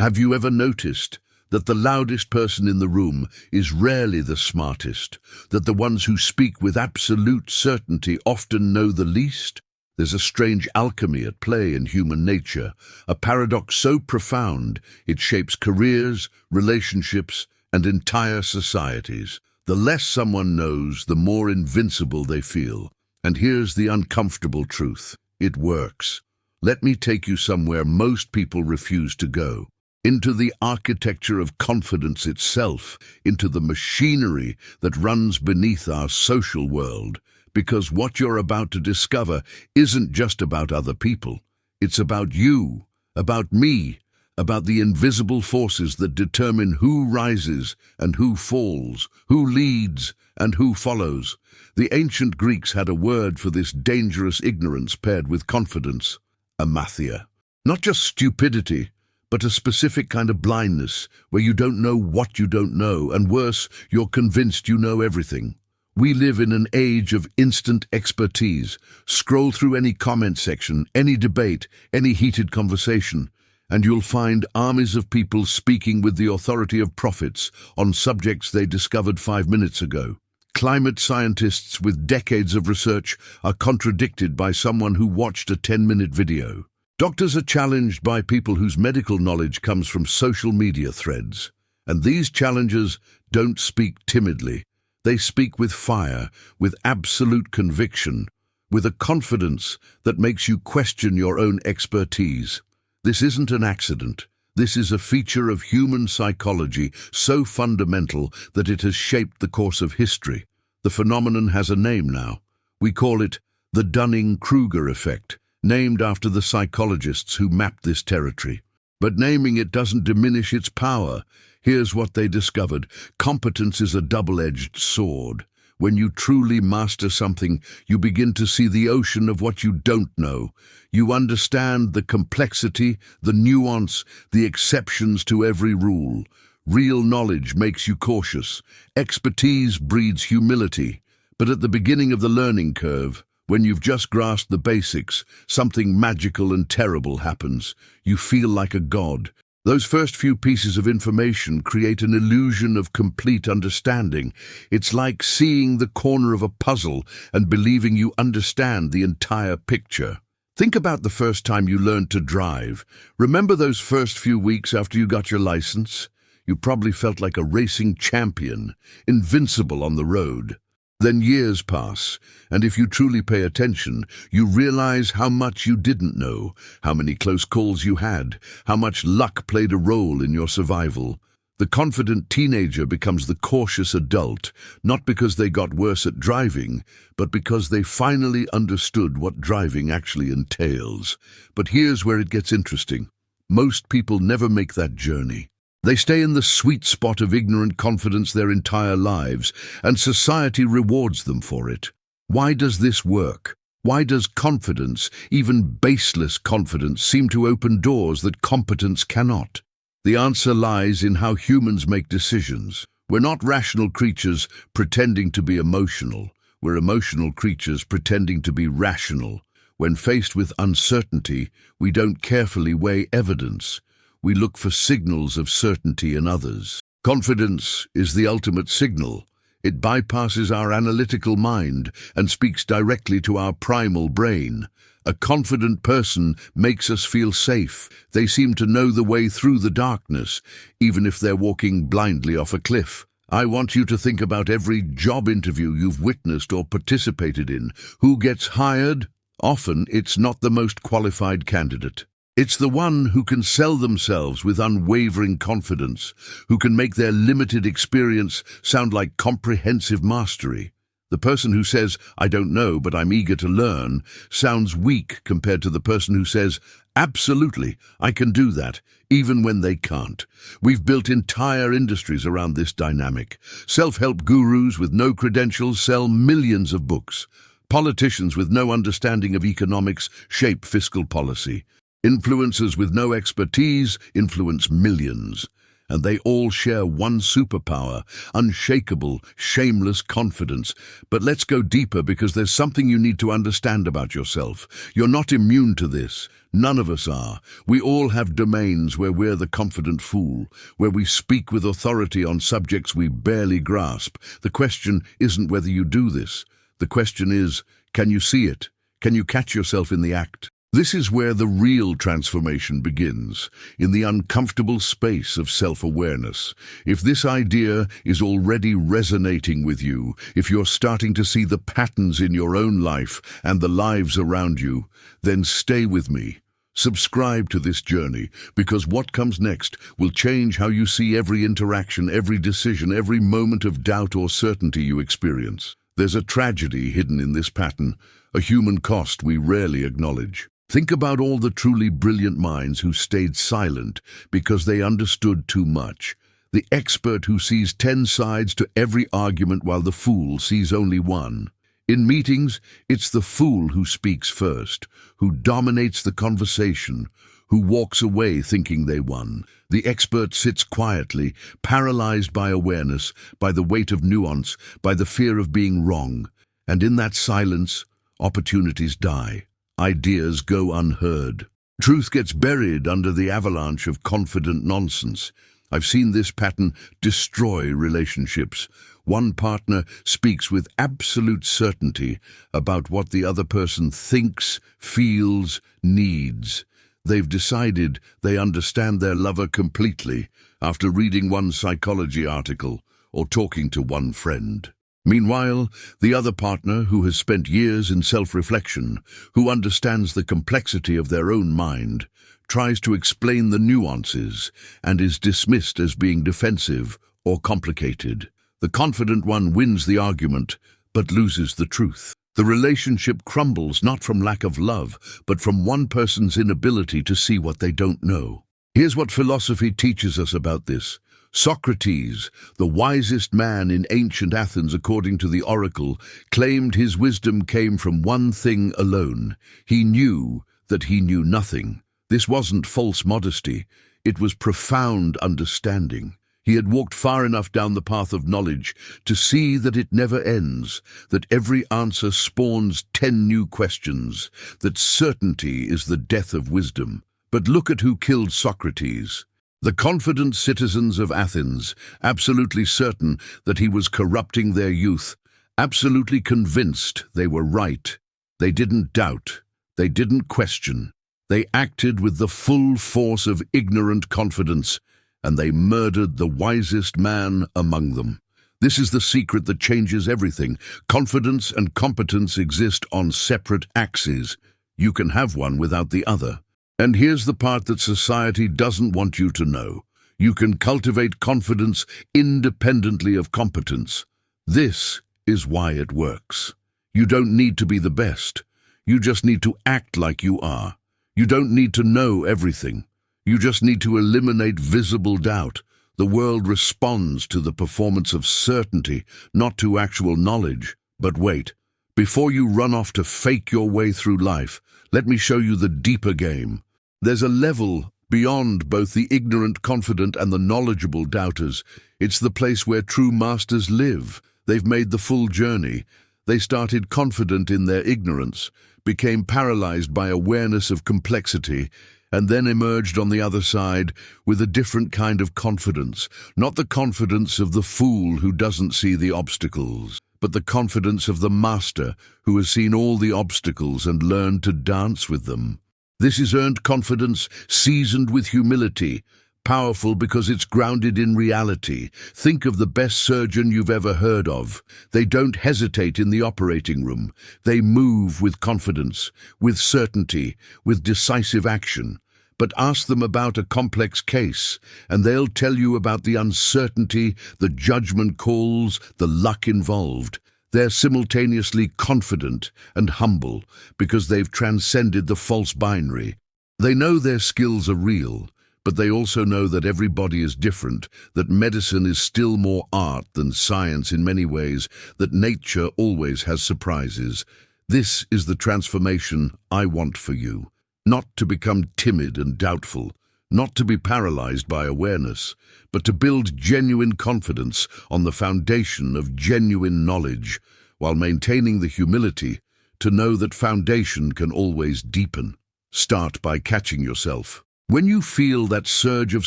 Have you ever noticed that the loudest person in the room is rarely the smartest, that the ones who speak with absolute certainty often know the least? There's a strange alchemy at play in human nature, a paradox so profound it shapes careers, relationships, and entire societies. The less someone knows, the more invincible they feel. And here's the uncomfortable truth: it works. Let me take you somewhere most people refuse to go. Into the architecture of confidence itself, into the machinery that runs beneath our social world. Because what you're about to discover isn't just about other people. It's about you, about me, about the invisible forces that determine who rises and who falls, who leads and who follows. The ancient Greeks had a word for this dangerous ignorance paired with confidence: amathia. Not just stupidity, but a specific kind of blindness where you don't know what you don't know, and worse, you're convinced you know everything. We live in an age of instant expertise. Scroll through any comment section, any debate, any heated conversation, and you'll find armies of people speaking with the authority of prophets on subjects they discovered 5 minutes ago. Climate scientists with decades of research are contradicted by someone who watched a 10-minute video. Doctors are challenged by people whose medical knowledge comes from social media threads. And these challengers don't speak timidly. They speak with fire, with absolute conviction, with a confidence that makes you question your own expertise. This isn't an accident. This is a feature of human psychology so fundamental that it has shaped the course of history. The phenomenon has a name now. We call it the Dunning-Kruger Effect, named after the psychologists who mapped this territory. But naming it doesn't diminish its power. Here's what they discovered: competence is a double-edged sword. When you truly master something, you begin to see the ocean of what you don't know. You understand the complexity, the nuance, the exceptions to every rule. Real knowledge makes you cautious. Expertise breeds humility. But at the beginning of the learning curve, when you've just grasped the basics, something magical and terrible happens. You feel like a god. Those first few pieces of information create an illusion of complete understanding. It's like seeing the corner of a puzzle and believing you understand the entire picture. Think about the first time you learned to drive. Remember those first few weeks after you got your license? You probably felt like a racing champion, invincible on the road. Then years pass, and if you truly pay attention, you realize how much you didn't know, how many close calls you had, how much luck played a role in your survival. The confident teenager becomes the cautious adult, not because they got worse at driving, but because they finally understood what driving actually entails. But here's where it gets interesting. Most people never make that journey. They stay in the sweet spot of ignorant confidence their entire lives, and society rewards them for it. Why does this work? Why does confidence, even baseless confidence, seem to open doors that competence cannot? The answer lies in how humans make decisions. We're not rational creatures pretending to be emotional. We're emotional creatures pretending to be rational. When faced with uncertainty, we don't carefully weigh evidence. We look for signals of certainty in others. Confidence is the ultimate signal. It bypasses our analytical mind and speaks directly to our primal brain. A confident person makes us feel safe. They seem to know the way through the darkness, even if they're walking blindly off a cliff. I want you to think about every job interview you've witnessed or participated in. Who gets hired? Often it's not the most qualified candidate. It's the one who can sell themselves with unwavering confidence, who can make their limited experience sound like comprehensive mastery. The person who says, "I don't know, but I'm eager to learn," sounds weak compared to the person who says, "Absolutely, I can do that," even when they can't. We've built entire industries around this dynamic. Self-help gurus with no credentials sell millions of books. Politicians with no understanding of economics shape fiscal policy. Influencers with no expertise influence millions. and they all share one superpower: unshakable, shameless confidence. But let's go deeper, because there's something you need to understand about yourself. You're not immune to this. None of us are. We all have domains where we're the confident fool, where we speak with authority on subjects we barely grasp. The question isn't whether you do this. The question is, can you see it? Can you catch yourself in the act? This is where the real transformation begins, in the uncomfortable space of self-awareness. If this idea is already resonating with you, if you're starting to see the patterns in your own life and the lives around you, then stay with me. Subscribe to this journey, because what comes next will change how you see every interaction, every decision, every moment of doubt or certainty you experience. There's a tragedy hidden in this pattern, a human cost we rarely acknowledge. Think about all the truly brilliant minds who stayed silent because they understood too much. The expert who sees 10 sides to every argument while the fool sees only one. In meetings, it's the fool who speaks first, who dominates the conversation, who walks away thinking they won. The expert sits quietly, paralyzed by awareness, by the weight of nuance, by the fear of being wrong. And in that silence, opportunities die. Ideas go unheard. Truth gets buried under the avalanche of confident nonsense. I've seen this pattern destroy relationships. One partner speaks with absolute certainty about what the other person thinks, feels, needs. They've decided they understand their lover completely after reading one psychology article or talking to one friend. Meanwhile, the other partner, who has spent years in self-reflection, who understands the complexity of their own mind, tries to explain the nuances and is dismissed as being defensive or complicated. The confident one wins the argument, but loses the truth. The relationship crumbles not from lack of love, but from one person's inability to see what they don't know. Here's what philosophy teaches us about this. Socrates, the wisest man in ancient Athens according to the oracle, claimed his wisdom came from one thing alone. He knew that he knew nothing. This wasn't false modesty. It was profound understanding. He had walked far enough down the path of knowledge to see that it never ends, that every answer spawns 10 new questions, that certainty is the death of wisdom. But look at who killed Socrates. The confident citizens of Athens, absolutely certain that he was corrupting their youth, absolutely convinced they were right. They didn't doubt. They didn't question. They acted with the full force of ignorant confidence, and they murdered the wisest man among them. This is the secret that changes everything. Confidence and competence exist on separate axes. You can have one without the other. And here's the part that society doesn't want you to know. You can cultivate confidence independently of competence. This is why it works. You don't need to be the best. You just need to act like you are. You don't need to know everything. You just need to eliminate visible doubt. The world responds to the performance of certainty, not to actual knowledge. But wait, before you run off to fake your way through life, let me show you the deeper game. There's a level beyond both the ignorant confident and the knowledgeable doubters. It's the place where true masters live. They've made the full journey. They started confident in their ignorance, became paralyzed by awareness of complexity, and then emerged on the other side with a different kind of confidence. Not the confidence of the fool who doesn't see the obstacles, but the confidence of the master who has seen all the obstacles and learned to dance with them. This is earned confidence, seasoned with humility, powerful because it's grounded in reality. Think of the best surgeon you've ever heard of. They don't hesitate in the operating room. They move with confidence, with certainty, with decisive action. But ask them about a complex case, and they'll tell you about the uncertainty, the judgment calls, the luck involved. They're simultaneously confident and humble because they've transcended the false binary. They know their skills are real, but they also know that every body is different, that medicine is still more art than science in many ways, that nature always has surprises. This is the transformation I want for you. Not to become timid and doubtful, not to be paralyzed by awareness, but to build genuine confidence on the foundation of genuine knowledge, while maintaining the humility to know that foundation can always deepen. Start by catching yourself. When you feel that surge of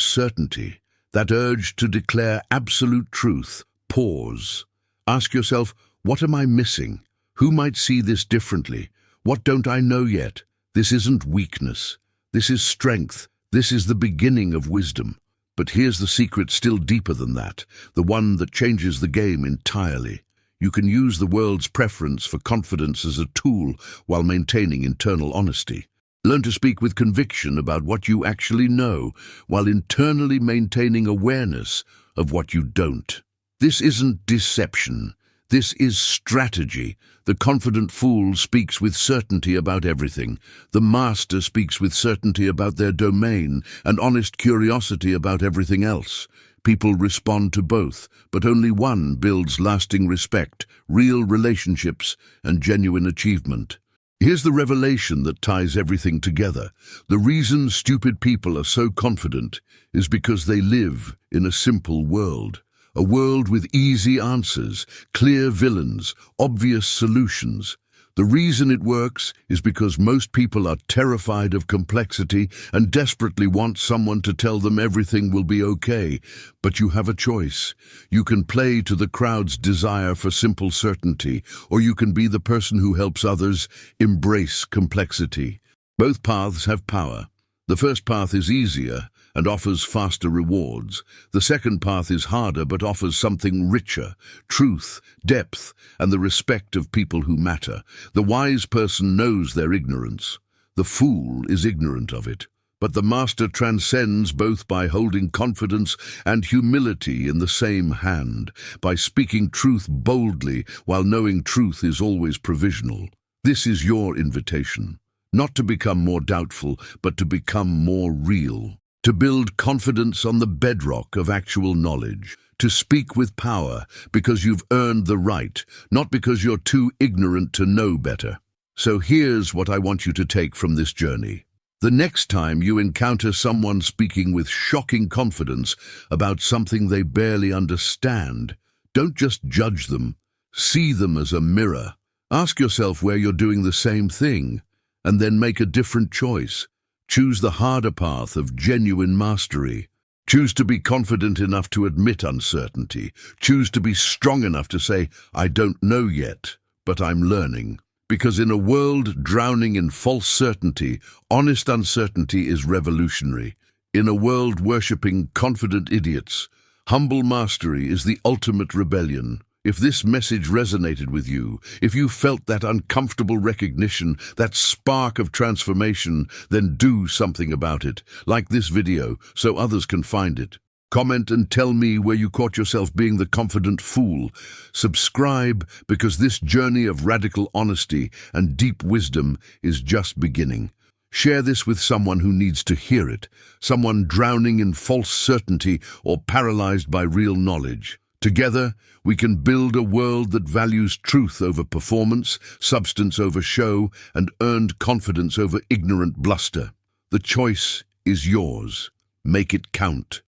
certainty, that urge to declare absolute truth, pause. Ask yourself, what am I missing? Who might see this differently? What don't I know yet? This isn't weakness. This is strength. This is the beginning of wisdom. But here's the secret still deeper than that, the one that changes the game entirely. You can use the world's preference for confidence as a tool while maintaining internal honesty. Learn to speak with conviction about what you actually know, while internally maintaining awareness of what you don't. This isn't deception. This is strategy. The confident fool speaks with certainty about everything. The master speaks with certainty about their domain and honest curiosity about everything else. People respond to both, but only one builds lasting respect, real relationships, and genuine achievement. Here's the revelation that ties everything together. The reason stupid people are so confident is because they live in a simple world. A world with easy answers, clear villains, obvious solutions. The reason it works is because most people are terrified of complexity and desperately want someone to tell them everything will be okay. But you have a choice. You can play to the crowd's desire for simple certainty, or you can be the person who helps others embrace complexity. Both paths have power. The first path is easier and offers faster rewards. The second path is harder but offers something richer, truth, depth, and the respect of people who matter. The wise person knows their ignorance. The fool is ignorant of it. But the master transcends both by holding confidence and humility in the same hand, by speaking truth boldly while knowing truth is always provisional. This is your invitation. Not to become more doubtful, but to become more real. To build confidence on the bedrock of actual knowledge. To speak with power because you've earned the right, not because you're too ignorant to know better. So here's what I want you to take from this journey. The next time you encounter someone speaking with shocking confidence about something they barely understand, don't just judge them. See them as a mirror. Ask yourself where you're doing the same thing, and then make a different choice. Choose the harder path of genuine mastery. Choose to be confident enough to admit uncertainty. Choose to be strong enough to say, I don't know yet, but I'm learning. Because in a world drowning in false certainty, honest uncertainty is revolutionary. In a world worshipping confident idiots, humble mastery is the ultimate rebellion. If this message resonated with you, if you felt that uncomfortable recognition, that spark of transformation, then do something about it. Like this video so others can find it. Comment and tell me where you caught yourself being the confident fool. Subscribe because this journey of radical honesty and deep wisdom is just beginning. Share this with someone who needs to hear it, someone drowning in false certainty or paralyzed by real knowledge. Together, we can build a world that values truth over performance, substance over show, and earned confidence over ignorant bluster. The choice is yours. Make it count.